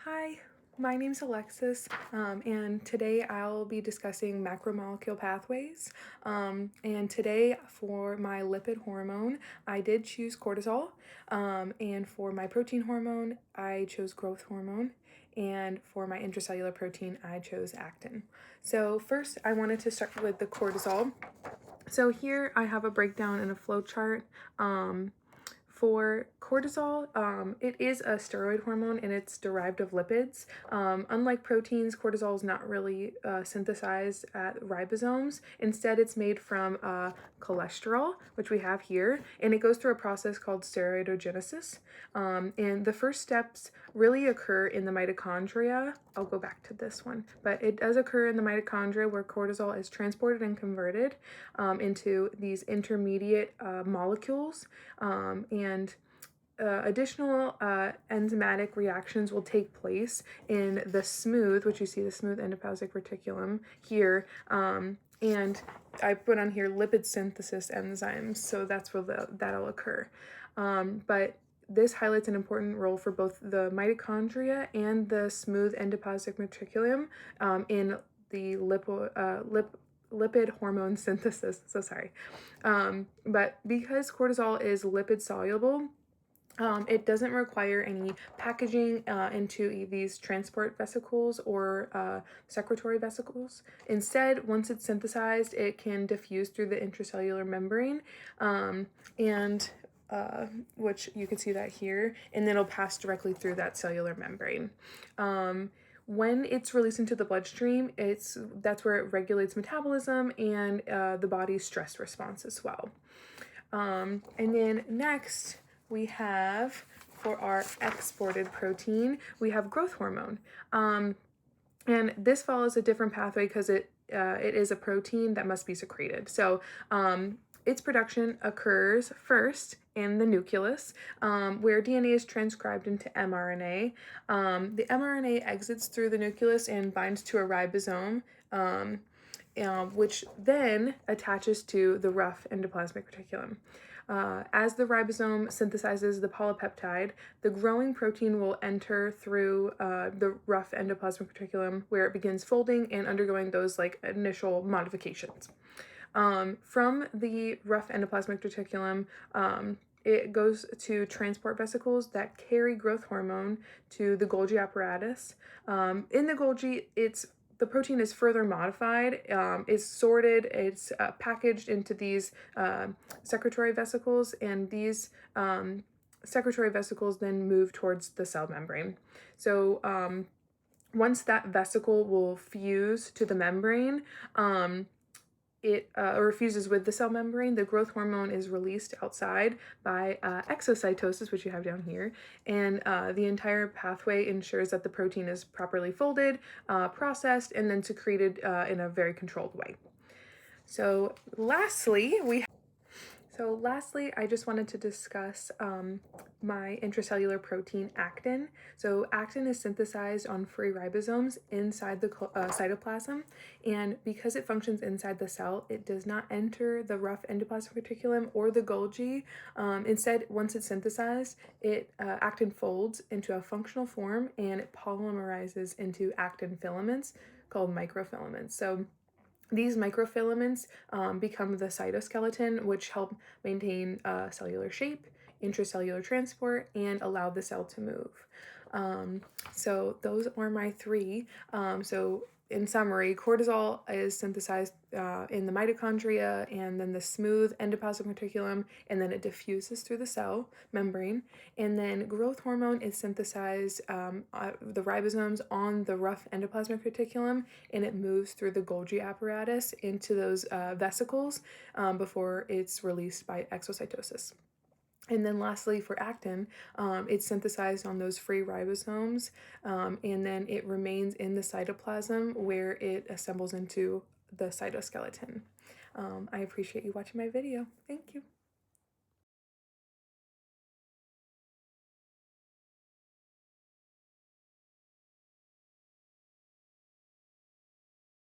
Hi, my name's Alexis, and today I'll be discussing macromolecule pathways. And today, for my lipid hormone, I did choose cortisol, and for my protein hormone, I chose growth hormone, and for my intracellular protein, I chose actin. So first, I wanted to start with the cortisol. So here I have a breakdown and a flow chart. For cortisol, it is a steroid hormone and it's derived of lipids. Unlike proteins, cortisol is not really synthesized at ribosomes. Instead, it's made from cholesterol, which we have here, and it goes through a process called steroidogenesis. And the first steps really occur in the mitochondria. I'll go back to this one, but it does occur in the mitochondria where cortisol is transported and converted into these intermediate molecules. And additional enzymatic reactions will take place in the smooth, which you see the smooth endoplasmic reticulum here, and I put on here lipid synthesis enzymes, so that's where that'll occur. But this highlights an important role for both the mitochondria and the smooth endoplasmic reticulum in the lipid hormone synthesis. So sorry. But because cortisol is lipid soluble, it doesn't require any packaging into these transport vesicles or secretory vesicles. Instead, once it's synthesized, it can diffuse through the intracellular membrane, and which you can see that here, and then it'll pass directly through that cellular membrane. When it's released into the bloodstream, that's where it regulates metabolism and the body's stress response as well. And then next, we have, for our exported protein, we have growth hormone. And this follows a different pathway because it is a protein that must be secreted. So its production occurs first in the nucleus, where DNA is transcribed into mRNA. The mRNA exits through the nucleus and binds to a ribosome, which then attaches to the rough endoplasmic reticulum. As the ribosome synthesizes the polypeptide, the growing protein will enter through the rough endoplasmic reticulum, where it begins folding and undergoing those initial modifications. From the rough endoplasmic reticulum, it goes to transport vesicles that carry growth hormone to the Golgi apparatus. In the Golgi, the protein is further modified, is sorted, it's packaged into these secretory vesicles, and these secretory vesicles then move towards the cell membrane. So once that vesicle will fuse to the membrane, it fuses with the cell membrane, the growth hormone is released outside by exocytosis, which you have down here, and the entire pathway ensures that the protein is properly folded, processed, and then secreted in a very controlled way. So lastly, I just wanted to discuss my intracellular protein actin. So actin is synthesized on free ribosomes inside the cytoplasm, and because it functions inside the cell, it does not enter the rough endoplasmic reticulum or the Golgi. Instead, once it's synthesized, actin folds into a functional form and it polymerizes into actin filaments called microfilaments. So these microfilaments become the cytoskeleton, which help maintain cellular shape, intracellular transport, and allow the cell to move. So those are my three. So in summary, cortisol is synthesized in the mitochondria and then the smooth endoplasmic reticulum, and then it diffuses through the cell membrane. And then growth hormone is synthesized the ribosomes on the rough endoplasmic reticulum, and it moves through the Golgi apparatus into those vesicles before it's released by exocytosis. And then lastly, for actin, it's synthesized on those free ribosomes, and then it remains in the cytoplasm where it assembles into the cytoskeleton. I appreciate you watching my video. Thank you.